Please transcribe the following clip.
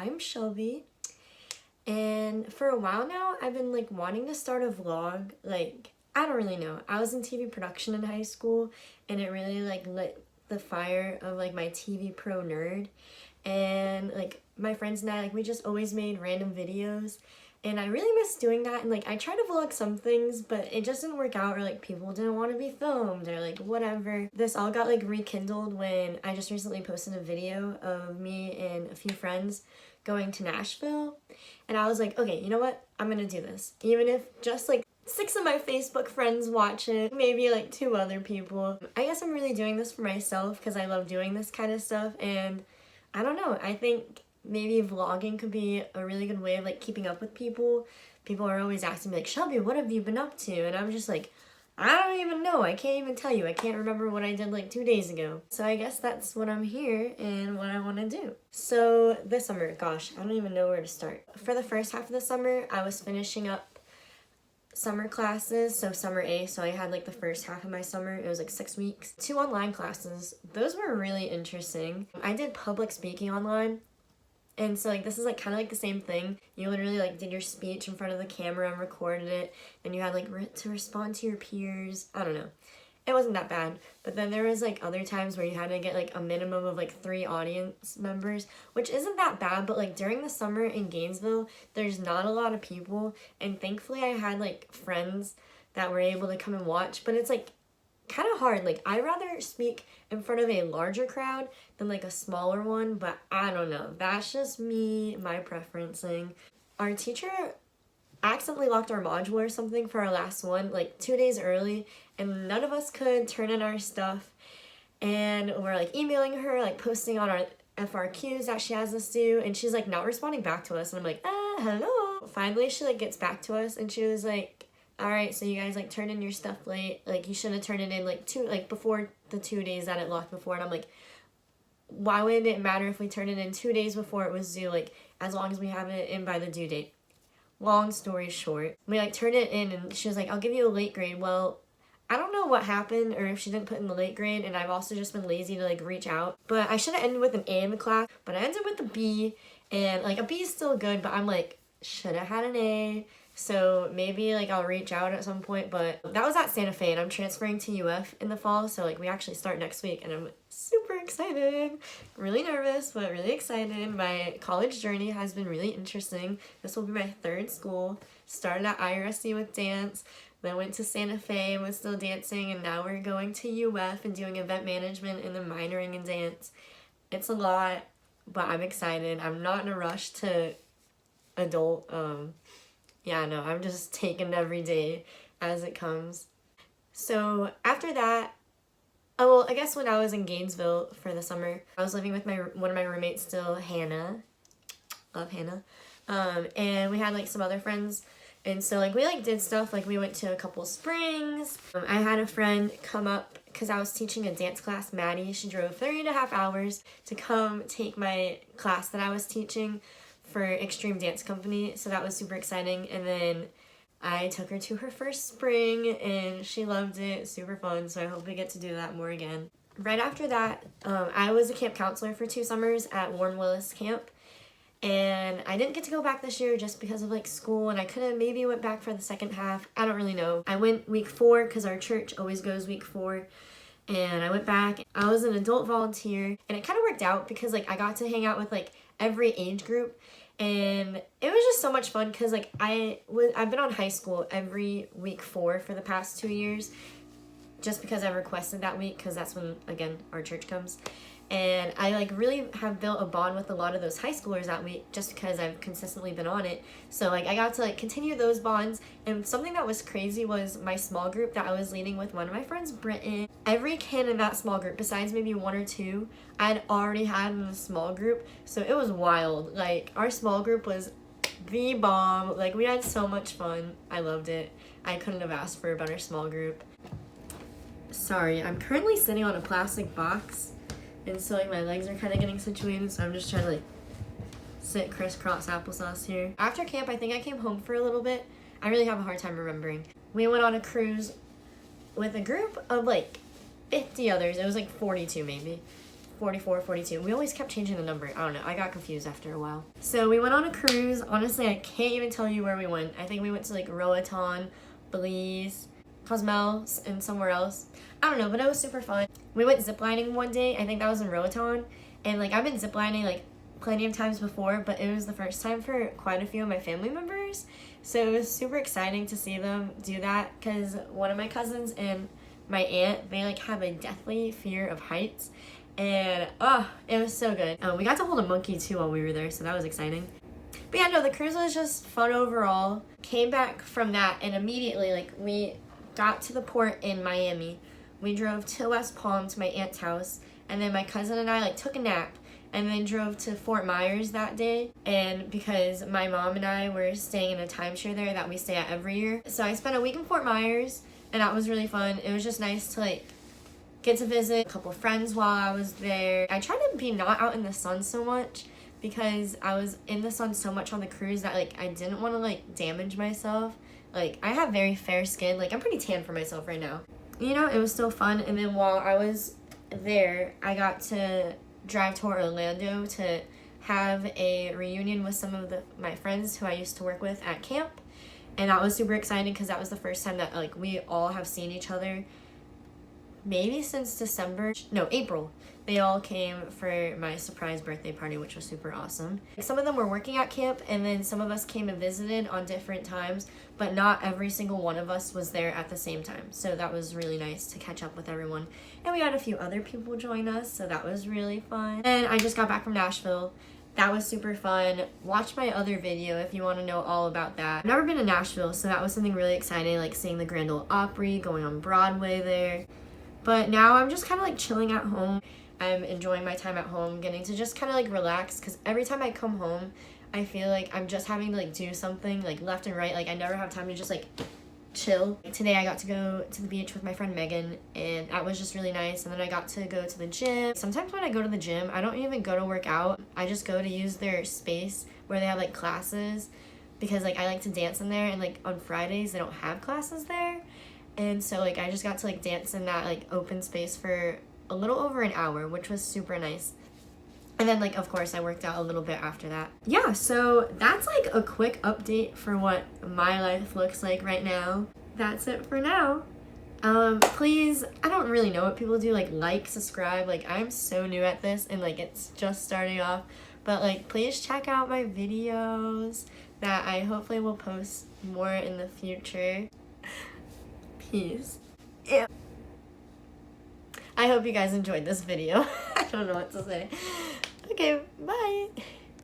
I'm Shelby, and for a while now I've been like wanting to start a vlog. Like, I don't really know. I was in TV production in high school, and it really like lit the fire of like my TV pro nerd. And like my friends and I, like, we just always made random videos, and I really miss doing that. And like I tried to vlog some things, but it just didn't work out, or like people didn't want to be filmed or like whatever. This all got like rekindled when I just recently posted a video of me and a few friends going to Nashville, and I was like, okay, you know what, I'm gonna do this, even if just like 6 of my Facebook friends watch it, maybe like 2 other people. I guess I'm really doing this for myself because I love doing this kind of stuff, and I don't know, I think maybe vlogging could be a really good way of like keeping up with people. People are always asking me like, Shelby, what have you been up to? And I'm just like, I don't even know. I can't even tell you. I can't remember what I did like 2 days ago. So I guess that's what I'm here and what I want to do. So this summer, gosh, I don't even know where to start. For the first half of the summer, I was finishing up summer classes, so summer A, so I had like the first half of my summer, it was like 6 weeks. 2 online classes, those were really interesting. I did public speaking online, and so like this is like kind of like the same thing. You literally like did your speech in front of the camera and recorded it, and you had like to respond to your peers. I don't know, it wasn't that bad. But then there was like other times where you had to get like a minimum of like 3 audience members, which isn't that bad. But like during the summer in Gainesville, there's not a lot of people, and thankfully I had like friends that were able to come and watch. But it's like kind of hard. Like, I'd rather speak in front of a larger crowd than like a smaller one, but I don't know, that's just me, my preferencing. Our teacher accidentally locked our module or something for our last one like 2 days early, and none of us could turn in our stuff, and we're like emailing her, like posting on our FRQs that she has us do, and she's like not responding back to us, and I'm like, hello. Finally she like gets back to us, and she was like, alright, so you guys like turned in your stuff late, like you should have turned it in like before the 2 days that it locked before. And I'm like, why would it matter if we turned it in 2 days before it was due, like as long as we have it in by the due date? Long story short, we like turned it in, and she was like, I'll give you a late grade. Well, I don't know what happened, or if she didn't put in the late grade, and I've also just been lazy to like reach out. But I should have ended with an A in the class, but I ended with a B, and like a B is still good, but I'm like, should have had an A. So maybe like I'll reach out at some point. But that was at Santa Fe, and I'm transferring to UF in the fall, so like we actually start next week, and I'm super excited. Really nervous, but really excited. My college journey has been really interesting. This will be my 3rd school. Started at IRSC with dance, then went to Santa Fe and was still dancing, and now we're going to UF and doing event management and then minoring in dance. It's a lot, but I'm excited. I'm not in a rush to adult. Yeah, no, I'm just taking every day as it comes. So after that, oh, well, I guess when I was in Gainesville for the summer, I was living with one of my roommates still, Hannah. Love Hannah. And we had like some other friends, and so like we like did stuff, like we went to a couple springs. I had a friend come up because I was teaching a dance class, Maddie. She drove 3.5 hours to come take my class that I was teaching for Extreme Dance Company, so that was super exciting. And then I took her to her first spring, and she loved it. Super fun, so I hope we get to do that more again. Right after that, I was a camp counselor for 2 summers at Warren Willis Camp, and I didn't get to go back this year just because of like school, and I could have maybe went back for the second half. I don't really know. I went week 4 because our church always goes week 4, and I went back. I was an adult volunteer, and it kind of worked out because like I got to hang out with like every age group, and it was just so much fun because like I've been on high school every week 4 for the past 2 years, just because I requested that week, because that's when, again, our church comes. And I like really have built a bond with a lot of those high schoolers that week just because I've consistently been on it. So like I got to like continue those bonds. And something that was crazy was my small group that I was leading with one of my friends, Britton. Every kid in that small group, besides maybe 1 or 2, I'd already had in a small group. So it was wild. Like, our small group was the bomb. Like, we had so much fun. I loved it. I couldn't have asked for a better small group. Sorry, I'm currently sitting on a plastic box, and so like my legs are kind of getting situated, so I'm just trying to like sit crisscross applesauce here. After camp, I think I came home for a little bit. I really have a hard time remembering. We went on a cruise with a group of like 50 others. It was like 42 maybe. 44, 42. We always kept changing the number. I don't know. I got confused after a while. So we went on a cruise. Honestly, I can't even tell you where we went. I think we went to like Roatan, Belize, Cozumel, and somewhere else. I don't know, but it was super fun. We went ziplining one day. I think that was in Roatan. And like I've been ziplining like plenty of times before, but it was the first time for quite a few of my family members. So it was super exciting to see them do that because one of my cousins and my aunt, they like have a deathly fear of heights. And it was so good. We got to hold a monkey too while we were there, so that was exciting. But yeah, no, the cruise was just fun overall. Came back from that and immediately like we got to the port in Miami. We drove to West Palm to my aunt's house, and then my cousin and I like took a nap and then drove to Fort Myers that day. And because my mom and I were staying in a timeshare there that we stay at every year. So I spent a week in Fort Myers, and that was really fun. It was just nice to like get to visit a couple friends while I was there. I tried to be not out in the sun so much because I was in the sun so much on the cruise that like I didn't want to like damage myself. Like I have very fair skin. Like I'm pretty tan for myself right now. You know, it was still fun. And then while I was there, I got to drive to Orlando to have a reunion with some of my friends who I used to work with at camp. And that was super exciting because that was the first time that like we all have seen each other maybe since April. They all came for my surprise birthday party, which was super awesome. Some of them were working at camp, and then some of us came and visited on different times, but not every single one of us was there at the same time. So that was really nice to catch up with everyone. And we had a few other people join us, so that was really fun. And I just got back from Nashville. That was super fun. Watch my other video if you want to know all about that. I've never been to Nashville, so that was something really exciting, like seeing the Grand Ole Opry, going on Broadway there. But now I'm just kind of like chilling at home. I'm enjoying my time at home, getting to just kind of like relax, because every time I come home, I feel like I'm just having to like do something like left and right. Like I never have time to just like chill. Today I got to go to the beach with my friend Megan, and that was just really nice. And then I got to go to the gym. Sometimes when I go to the gym, I don't even go to work out. I just go to use their space where they have like classes, because like I like to dance in there, and like on Fridays they don't have classes there. And so like I just got to like dance in that like open space for a little over an hour, which was super nice. And then like of course I worked out a little bit after that. Yeah, so that's like a quick update for what my life looks like right now. That's it for now. Please, I don't really know what people do, like, subscribe. Like I'm so new at this and like it's just starting off, but like please check out my videos that I hopefully will post more in the future. Peace. Ew. I hope you guys enjoyed this video. I don't know what to say. Okay, bye.